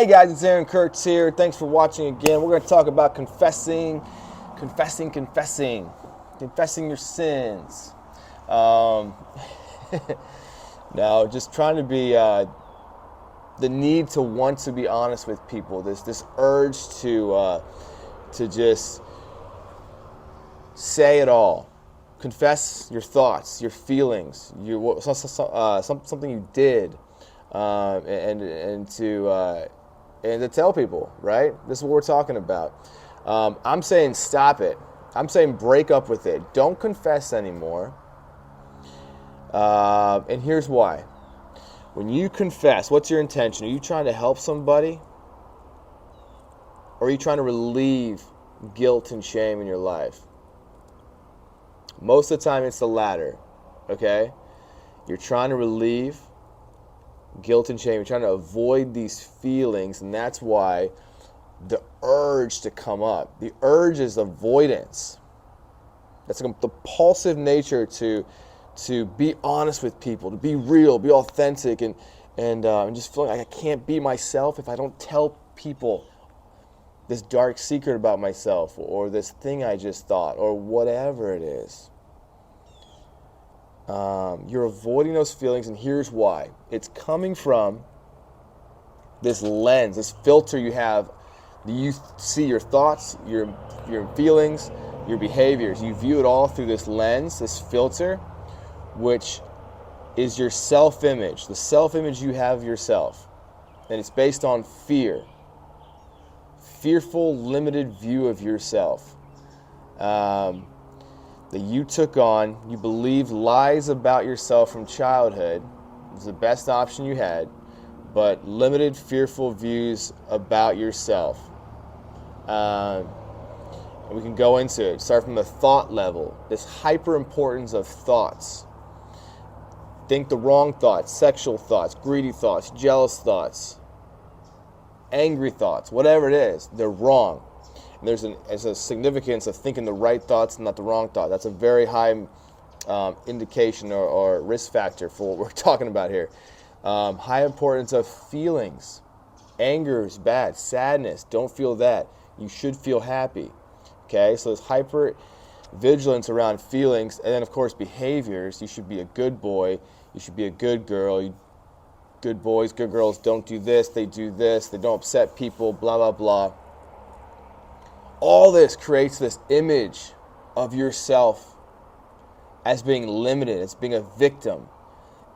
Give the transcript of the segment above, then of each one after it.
Hey guys, it's Aaron Kurtz here. Thanks for watching again. We're going to talk about confessing your sins. Um, no, just trying to be the need to want to be honest with people. This urge to just say it all. Confess your thoughts, your feelings, something you did, and to tell people, right? This is what we're talking about. I'm saying stop it. I'm saying break up with it. Don't confess anymore. And here's why. When you confess, what's your intention? Are you trying to help somebody? Or are you trying to relieve guilt and shame in your life? Most of the time, it's the latter, okay? You're trying to relieve guilt and shame. You're trying to avoid these feelings, and that's why the urge to come up. The urge is avoidance. That's the compulsive nature to be honest with people, to be real, be authentic, and just feeling like I can't be myself if I don't tell people this dark secret about myself or this thing I just thought or whatever it is. You're avoiding those feelings, and here's why. It's coming from this lens, this filter you have. You see your thoughts, your feelings, your behaviors. You view it all through this lens, this filter, which is your self-image, the self-image you have of yourself. And it's based on fear. Fearful, limited view of yourself. That you took on, you believed lies about yourself from childhood. It was the best option you had, but limited, fearful views about yourself. And we can go into it. Start from the thought level, this hyper importance of thoughts. Think the wrong thoughts, sexual thoughts, greedy thoughts, jealous thoughts, angry thoughts, whatever it is, they're wrong. And there's a significance of thinking the right thoughts and not the wrong thought. That's a very high indication or risk factor for what we're talking about here. High importance of feelings. Anger is bad. Sadness, don't feel that. You should feel happy. Okay, so there's hyper vigilance around feelings, and then of course behaviors. You should be a good boy. You should be a good girl. Good boys, good girls don't do this. They do this. They don't upset people. Blah blah blah. All this creates this image of yourself as being limited, as being a victim,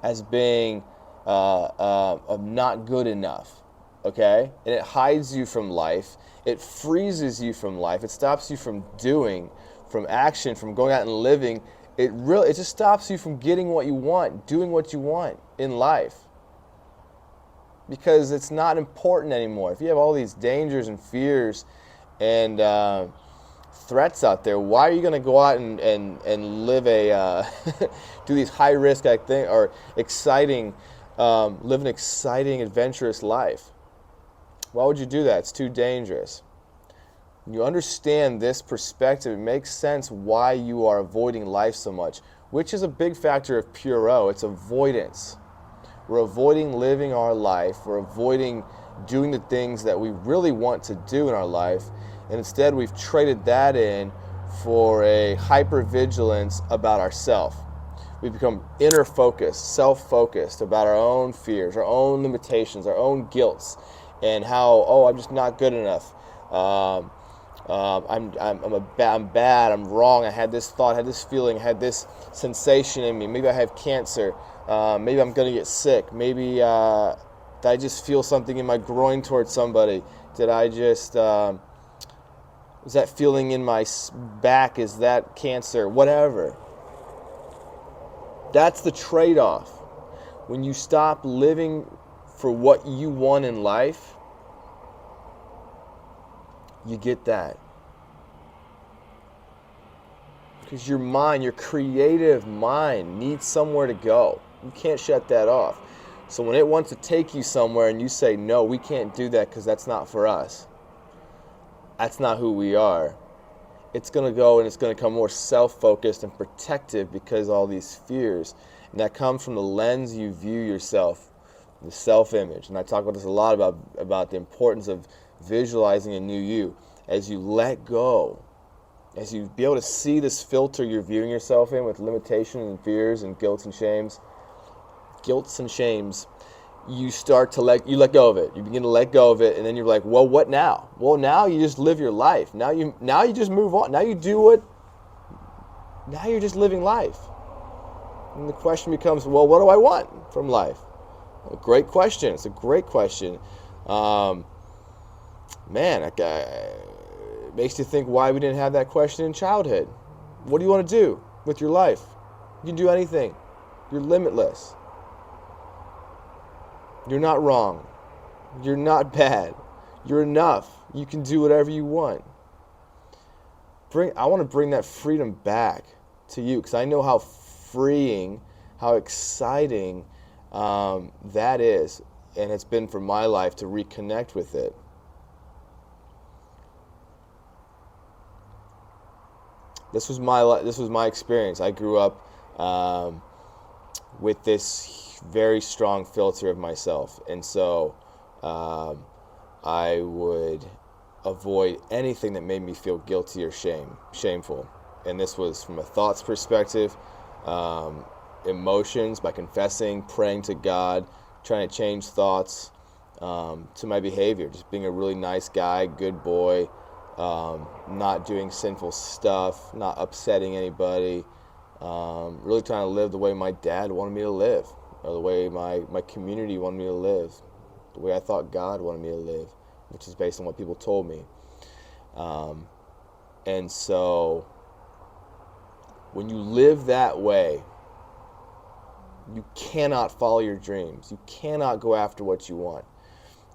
as being not good enough, okay? And it hides you from life. It freezes you from life. It stops you from doing, from action, from going out and living. It just stops you from getting what you want, doing what you want in life. Because it's not important anymore. If you have all these dangers and fears and threats out there, why are you going to go out and live do these high risk or exciting, live an exciting, adventurous life? Why would you do that? It's too dangerous. When you understand this perspective, it makes sense why you are avoiding life so much, which is a big factor of puro. It's avoidance. We're avoiding living our life. We're avoiding doing the things that we really want to do in our life, and instead we've traded that in for a hypervigilance about ourselves. We've become inner focused, self-focused about our own fears, our own limitations, our own guilts, and how I'm just not good enough. I'm bad. I'm wrong. I had this thought, I had this feeling, I had this sensation in me. Maybe I have cancer. Maybe I'm gonna get sick. Maybe did I just feel something in my groin towards somebody? Did I just, was that feeling in my back? Is that cancer? Whatever. That's the trade-off. When you stop living for what you want in life, you get that. Because your mind, your creative mind, needs somewhere to go. You can't shut that off. So when it wants to take you somewhere and you say, no, we can't do that because that's not for us. That's not who we are. It's going to go and it's going to become more self-focused and protective because of all these fears. And that comes from the lens you view yourself, the self-image. And I talk about this a lot about the importance of visualizing a new you. As you let go, as you be able to see this filter you're viewing yourself in with limitations and fears and guilts and shames, you start to let go of it. You begin to let go of it, and then you're like, well, what now? Well, now you just live your life. Now you just move on. Now you do what? Now you're just living life. And the question becomes, well, what do I want from life? A great question. It's a great question. It makes you think why we didn't have that question in childhood. What do you want to do with your life? You can do anything. You're limitless. You're not wrong. You're not bad. You're enough. You can do whatever you want. I want to bring that freedom back to you, because I know how freeing, how exciting that is, and it's been for my life to reconnect with it. This was my experience. I grew up with this very strong filter of myself, and so I would avoid anything that made me feel guilty or shameful. And this was from a thoughts perspective, emotions, by confessing, praying to God, trying to change thoughts, to my behavior, just being a really nice guy, good boy, not doing sinful stuff, not upsetting anybody, really trying to live the way my dad wanted me to live, or the way my community wanted me to live, the way I thought God wanted me to live, which is based on what people told me. And so when you live that way, you cannot follow your dreams. You cannot go after what you want.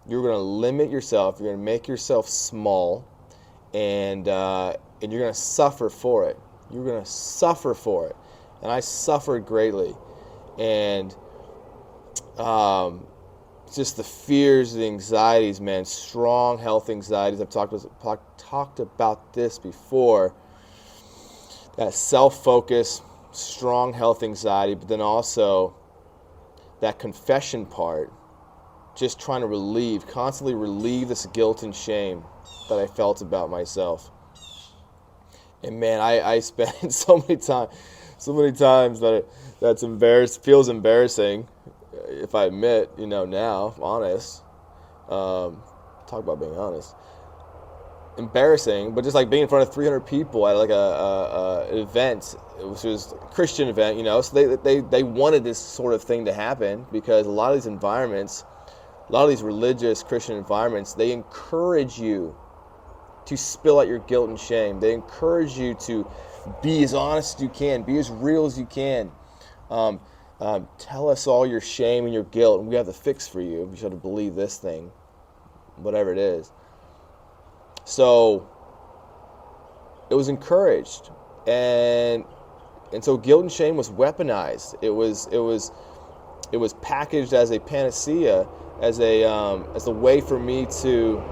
You're going to limit yourself. You're going to make yourself small, and you're going to suffer for it. You're going to suffer for it. And I suffered greatly. And just the fears, the anxieties, man, strong health anxieties. I've talked about this before. That self-focus, strong health anxiety, but then also that confession part, just trying to constantly relieve this guilt and shame that I felt about myself. And man, I spent so many times that feels embarrassing, if I admit, now, honest. Talk about being honest. Embarrassing, but just like being in front of 300 people at like an event, which was a Christian event, so they wanted this sort of thing to happen, because a lot of these environments, a lot of these religious Christian environments, they encourage you to spill out your guilt and shame. They encourage you to be as honest as you can, be as real as you can. Tell us all your shame and your guilt, and we have the fix for you. You should have to believe this thing, whatever it is. So it was encouraged, and so guilt and shame was weaponized. It was packaged as a panacea, as a way for me to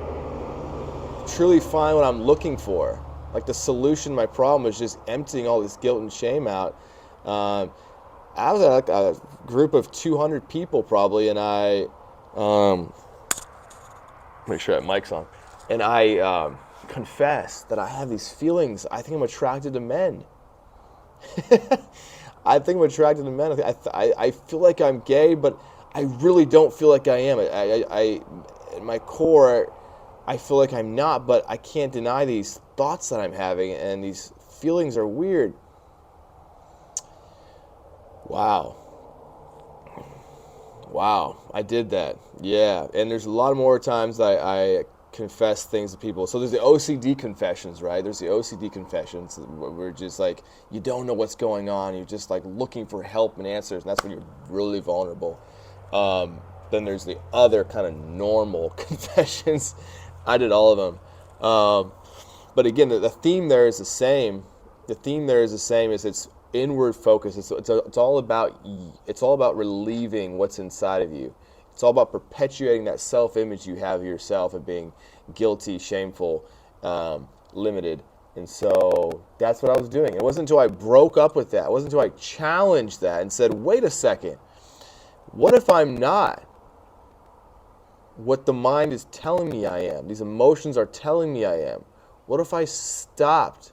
truly find what I'm looking for. Like the solution to my problem was just emptying all this guilt and shame out. I was at like a group of 200 people probably, and I make sure that mic's on. And I confess that I have these feelings. I think I'm attracted to men. I think I'm attracted to men. I feel like I'm gay, but I really don't feel like I am. I in my core, I feel like I'm not, but I can't deny these thoughts that I'm having, and these feelings are weird. Wow, I did that. Yeah, and there's a lot more times I confess things to people. So there's the OCD confessions, right? There's the OCD confessions where we're just like, you don't know what's going on. You're just like looking for help and answers, and that's when you're really vulnerable. Then there's the other kind of normal confessions. I did all of them. But again, the theme there is the same. The theme there is the same. Is it's inward focus. It's all about relieving what's inside of you. It's all about perpetuating that self-image you have of yourself of being guilty, shameful, limited. And so that's what I was doing. It wasn't until I broke up with that. It wasn't until I challenged that and said, wait a second, what if I'm not? what the mind is telling me I am. These emotions are telling me I am. What if I stopped?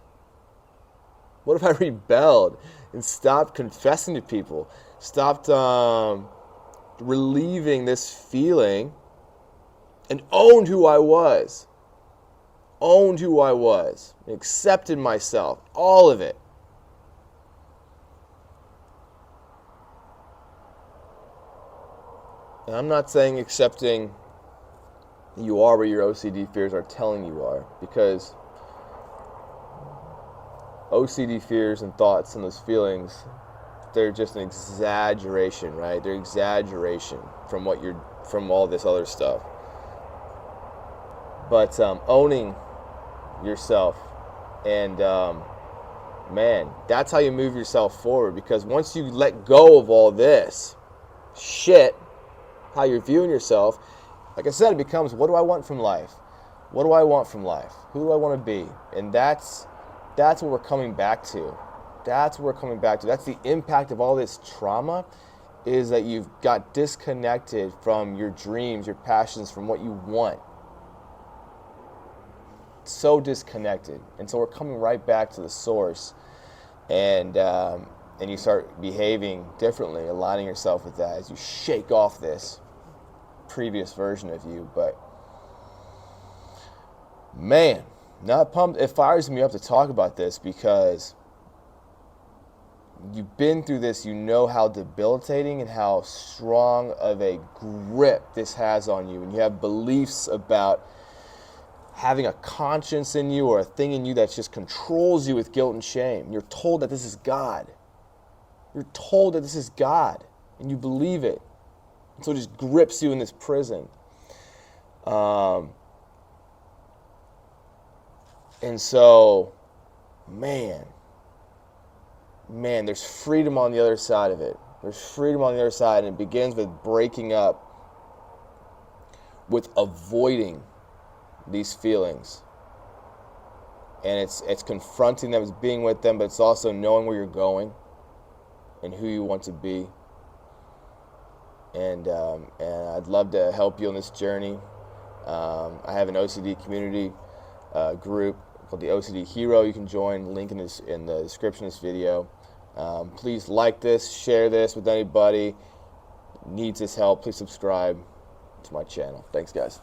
What if I rebelled and stopped confessing to people? Stopped relieving this feeling and owned who I was. Owned who I was. Accepted myself. All of it. And I'm not saying accepting you are where your OCD fears are telling you are, because OCD fears and thoughts and those feelings, they're just an exaggeration, right? They're exaggeration from from all this other stuff. But owning yourself, and man, that's how you move yourself forward. Because once you let go of all this shit, how you're viewing yourself, like I said, it becomes, what do I want from life? What do I want from life? Who do I want to be? And that's what we're coming back to. That's what we're coming back to. That's the impact of all this trauma, is that you've got disconnected from your dreams, your passions, from what you want. So disconnected. And so we're coming right back to the source, and you start behaving differently, aligning yourself with that as you shake off this previous version of you. But man, not pumped. It fires me up to talk about this, because you've been through this. You know how debilitating and how strong of a grip this has on you, and you have beliefs about having a conscience in you, or a thing in you that just controls you with guilt and shame. You're told that this is God. You're told that this is God, and you believe it. And so it just grips you in this prison. And so, man, there's freedom on the other side of it. There's freedom on the other side, and it begins with breaking up, with avoiding these feelings. And it's confronting them, it's being with them, but it's also knowing where you're going and who you want to be. And I'd love to help you on this journey. I have an OCD community group called the OCD Hero. You can join. Link in the description of this video. Please like this, share this with anybody who needs this help. Please subscribe to my channel. Thanks, guys.